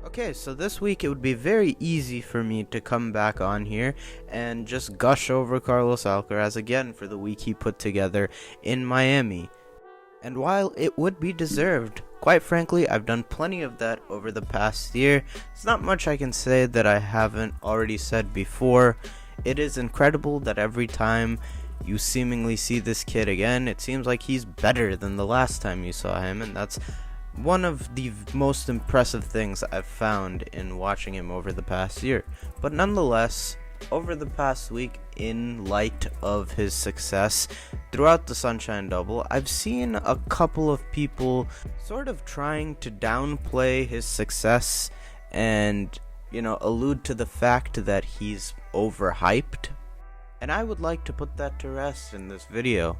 Okay, so this week it would be very easy for me to come back on here and just gush over Carlos Alcaraz again for the week he put together in Miami. And while it would be deserved, quite frankly, I've done plenty of that over the past year. It's not much I can say that I haven't already said before. It is incredible that every time you seemingly see this kid again, it seems like he's better than the last time you saw him, and that's one of the most impressive things I've found in watching him over the past year. But nonetheless, over the past week, in light of his success throughout the Sunshine Double, I've seen a couple of people sort of trying to downplay his success and, allude to the fact that he's overhyped. And I would like to put that to rest in this video.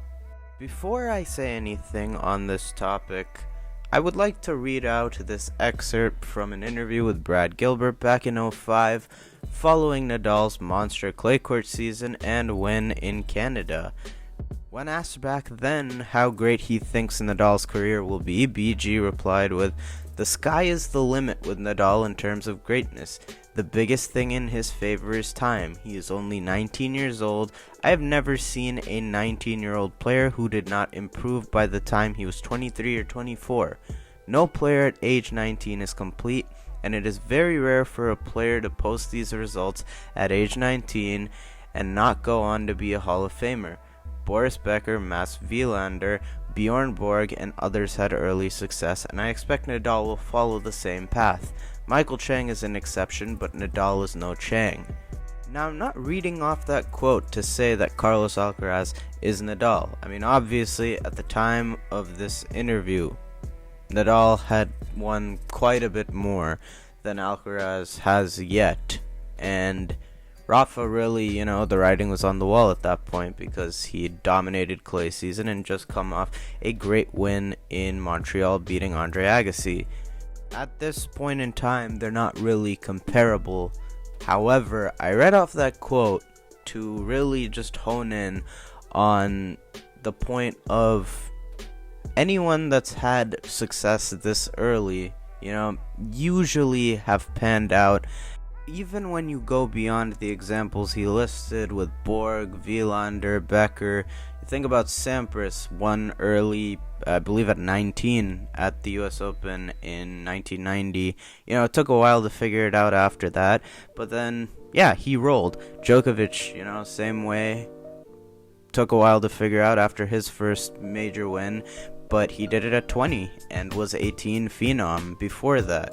Before I say anything on this topic, I would like to read out this excerpt from an interview with Brad Gilbert back in '05, following Nadal's monster clay court season and win in Canada. When asked back then how great he thinks Nadal's career will be, BG replied with, "The sky is the limit with Nadal in terms of greatness. The biggest thing in his favor is time. He is only 19 years old. I have never seen a 19-year-old player who did not improve by the time he was 23 or 24. No player at age 19 is complete, and it is very rare for a player to post these results at age 19 and not go on to be a Hall of Famer. Boris Becker, Mats Wilander, Bjorn Borg, and others had early success, and I expect Nadal will follow the same path. Michael Chang is an exception, but Nadal is no Chang." Now, I'm not reading off that quote to say that Carlos Alcaraz is Nadal. I mean, obviously, at the time of this interview, Nadal had won quite a bit more than Alcaraz has yet, and Rafa really, the writing was on the wall at that point because he dominated clay season and just come off a great win in Montreal, beating Andre Agassi. At this point in time, they're not really comparable. However, I read off that quote to really just hone in on the point of anyone that's had success this early, usually have panned out. Even when you go beyond the examples he listed with Borg, Wilander, Becker, you think about Sampras, won early, I believe at 19 at the US Open in 1990. It took a while to figure it out after that, but then, he rolled. Djokovic, same way. Took a while to figure out after his first major win, but he did it at 20 and was 18 phenom before that.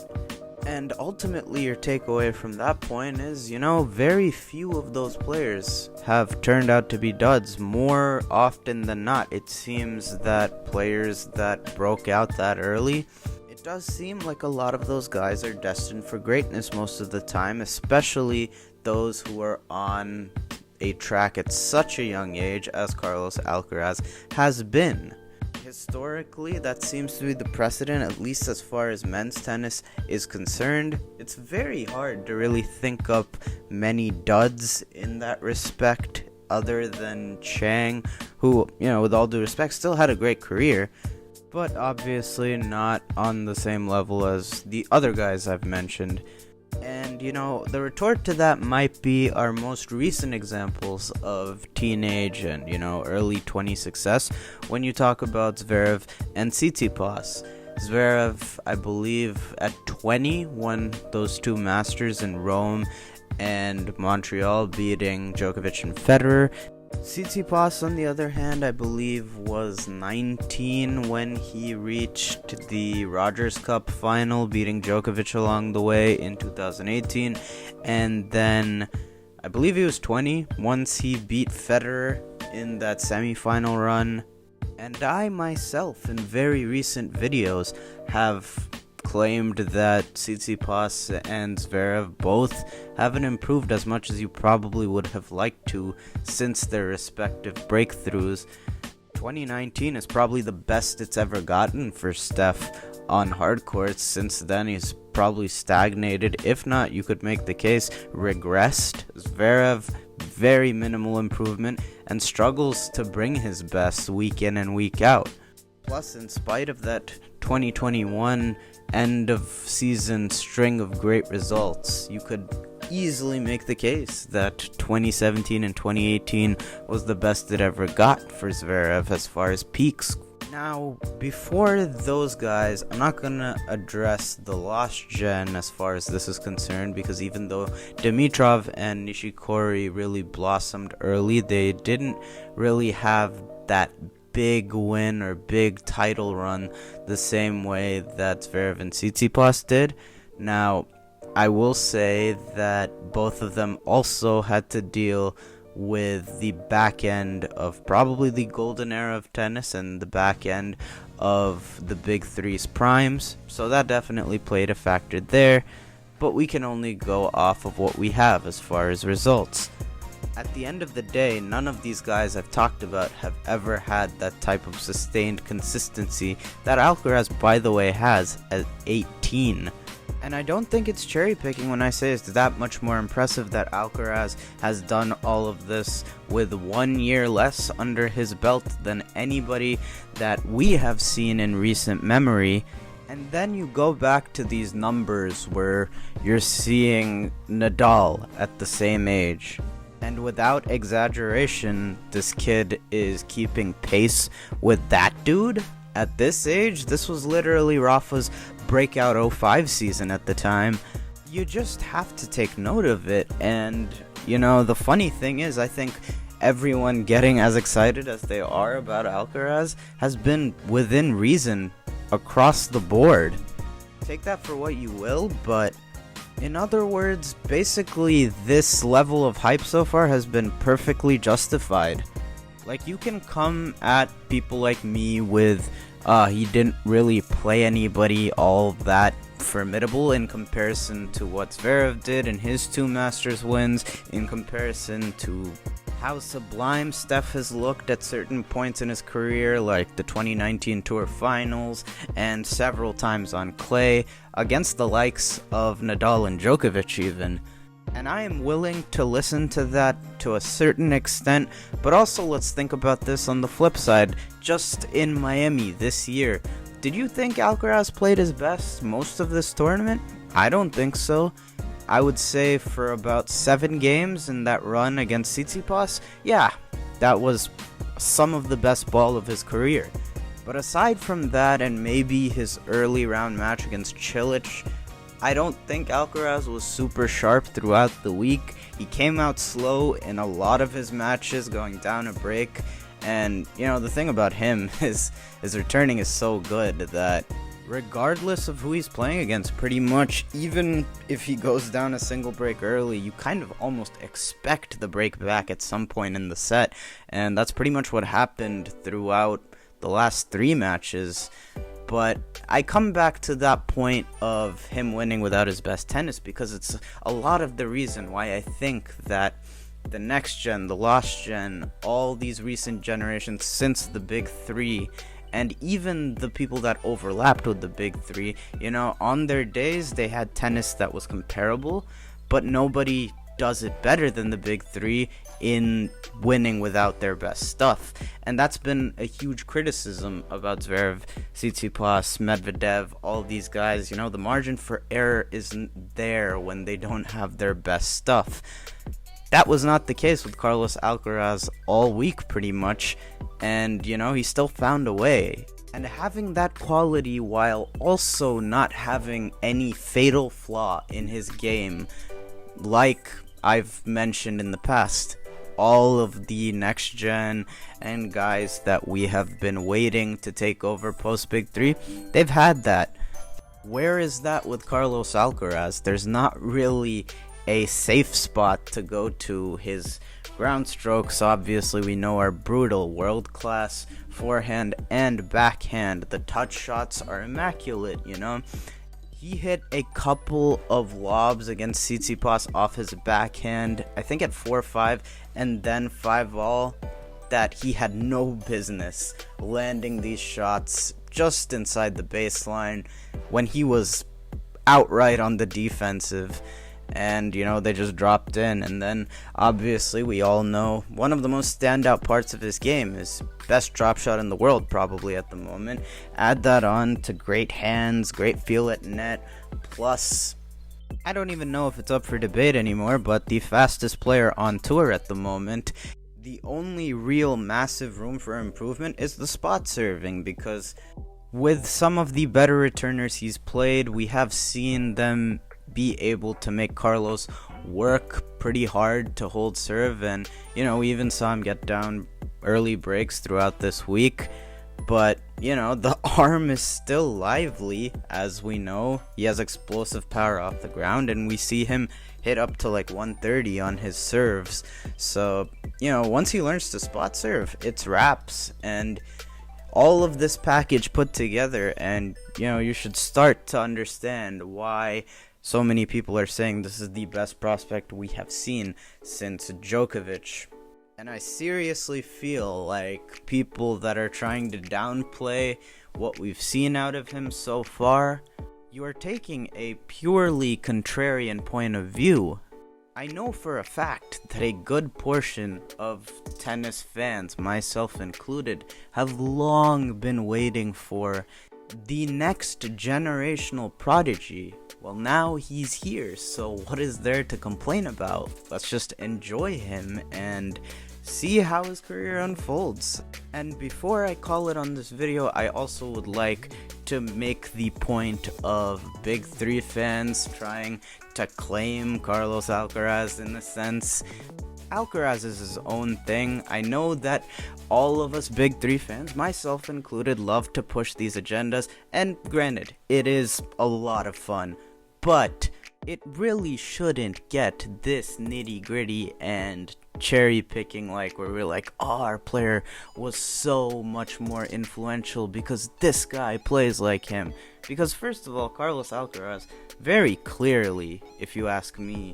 And ultimately, your takeaway from that point is, very few of those players have turned out to be duds. More often than not, it seems that players that broke out that early, it does seem like a lot of those guys are destined for greatness most of the time, especially those who are on a track at such a young age as Carlos Alcaraz has been. Historically, that seems to be the precedent, at least as far as men's tennis is concerned. It's very hard to really think up many duds in that respect, other than Chang, who, with all due respect, still had a great career, but obviously not on the same level as the other guys I've mentioned. And, the retort to that might be our most recent examples of teenage and, early 20 success when you talk about Zverev and Tsitsipas. Zverev, I believe, at 20 won those two Masters in Rome and Montreal, beating Djokovic and Federer. Tsitsipas, on the other hand, I believe was 19 when he reached the Rogers Cup final, beating Djokovic along the way in 2018. And then I believe he was 20 once he beat Federer in that semi-final run. And I myself, in very recent videos, have claimed that Tsitsipas and Zverev both haven't improved as much as you probably would have liked to since their respective breakthroughs. 2019 is probably the best it's ever gotten for Steph on hard courts. Since then, he's probably stagnated, if not, you could make the case, regressed. Zverev, very minimal improvement, and struggles to bring his best week in and week out. Plus, in spite of that 2021 end of season string of great results, you could easily make the case that 2017 and 2018 was the best it ever got for Zverev as far as peaks. Now, before those guys, I'm not gonna address the lost gen as far as this is concerned, because even though Dimitrov and Nishikori really blossomed early, they didn't really have that big win or big title run the same way that Zverev and Tsitsipas did. Now, I will say that both of them also had to deal with the back end of probably the golden era of tennis and the back end of the big three's primes, so that definitely played a factor there, but we can only go off of what we have as far as results. At the end of the day, none of these guys I've talked about have ever had that type of sustained consistency that Alcaraz, by the way, has at 18. And I don't think it's cherry picking when I say it's that much more impressive that Alcaraz has done all of this with 1 year less under his belt than anybody that we have seen in recent memory. And then you go back to these numbers where you're seeing Nadal at the same age. And without exaggeration, this kid is keeping pace with that dude. At this age, this was literally Rafa's breakout 05 season at the time. You just have to take note of it. And, the funny thing is, I think everyone getting as excited as they are about Alcaraz has been within reason across the board. Take that for what you will, but in other words, basically this level of hype so far has been perfectly justified. Like, you can come at people like me with, he didn't really play anybody all that formidable in comparison to what Zverev did in his 2 Masters wins, in comparison to how sublime Steph has looked at certain points in his career, like the 2019 Tour Finals, and several times on clay, against the likes of Nadal and Djokovic even. And I am willing to listen to that to a certain extent, but also let's think about this on the flip side. Just in Miami this year, did you think Alcaraz played his best most of this tournament? I don't think so. I would say for about 7 games in that run against Tsitsipas, yeah, that was some of the best ball of his career. But aside from that and maybe his early round match against Cilic, I don't think Alcaraz was super sharp throughout the week. He came out slow in a lot of his matches, going down a break. And, the thing about him is his returning is so good that regardless of who he's playing against, pretty much, even if he goes down a single break early, you kind of almost expect the break back at some point in the set. And that's pretty much what happened throughout the last 3 matches. But I come back to that point of him winning without his best tennis because it's a lot of the reason why I think that the next gen, the lost gen, all these recent generations since the big 3, and even the people that overlapped with the big 3, on their days they had tennis that was comparable, but nobody does it better than the big 3 in winning without their best stuff. And that's been a huge criticism about Zverev, Tsitsipas, Medvedev, all these guys. The margin for error isn't there when they don't have their best stuff. That was not the case with Carlos Alcaraz all week pretty much, and he still found a way. And having that quality while also not having any fatal flaw in his game, like I've mentioned in the past, all of the next gen and guys that we have been waiting to take over post Big 3, they've had that. Where is that with Carlos Alcaraz? There's not really a safe spot to go to. His ground strokes, obviously, we know are brutal. World class forehand and backhand. The touch shots are immaculate, He hit a couple of lobs against Tsitsipas off his backhand, I think at 4-5 and then 5-all, that he had no business landing these shots just inside the baseline when he was outright on the defensive. and they just dropped in. And then obviously we all know one of the most standout parts of his game is best drop shot in the world probably at the moment. Add that on to great hands, great feel at net, plus I don't even know if it's up for debate anymore, but the fastest player on tour at the moment. The only real massive room for improvement is the spot serving, because with some of the better returners he's played, we have seen them be able to make Carlos work pretty hard to hold serve, and we even saw him get down early breaks throughout this week. But the arm is still lively, as we know. He has explosive power off the ground, and we see him hit up to like 130 on his serves. So once he learns to spot serve, it's wraps. And all of this package put together, and you should start to understand why so many people are saying this is the best prospect we have seen since Djokovic. And I seriously feel like people that are trying to downplay what we've seen out of him so far, you are taking a purely contrarian point of view. I know for a fact that a good portion of tennis fans, myself included, have long been waiting for the next generational prodigy. Well, now he's here, so what is there to complain about? Let's just enjoy him and see how his career unfolds. And before I call it on this video, I also would like to make the point of Big 3 fans trying to claim Carlos Alcaraz in a sense. Alcaraz is his own thing. I know that all of us Big 3 fans, myself included, love to push these agendas, and granted, it is a lot of fun, but it really shouldn't get this nitty gritty and cherry picking, like where we're like, oh, our player was so much more influential because this guy plays like him. Because first of all, Carlos Alcaraz very clearly, if you ask me,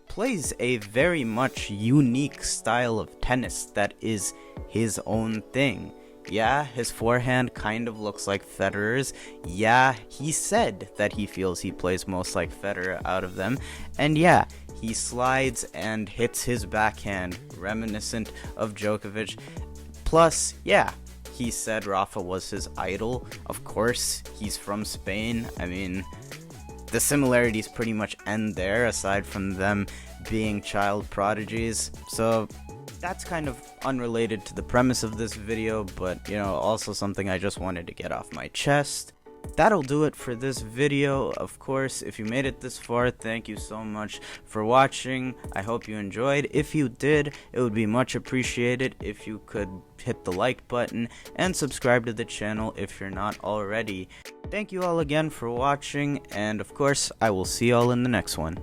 plays a very much unique style of tennis that is his own thing. Yeah, his forehand kind of looks like Federer's. Yeah, he said that he feels he plays most like Federer out of them. And yeah, he slides and hits his backhand reminiscent of Djokovic. Plus, yeah, he said Rafa was his idol. Of course, he's from Spain. I mean, the similarities pretty much end there, aside from them being child prodigies. So that's kind of unrelated to the premise of this video, but also something I just wanted to get off my chest. That'll do it for this video. Of course, if you made it this far, thank you so much for watching. I hope you enjoyed. If you did, it would be much appreciated if you could hit the like button and subscribe to the channel if you're not already. Thank you all again for watching, and of course, I will see y'all in the next one.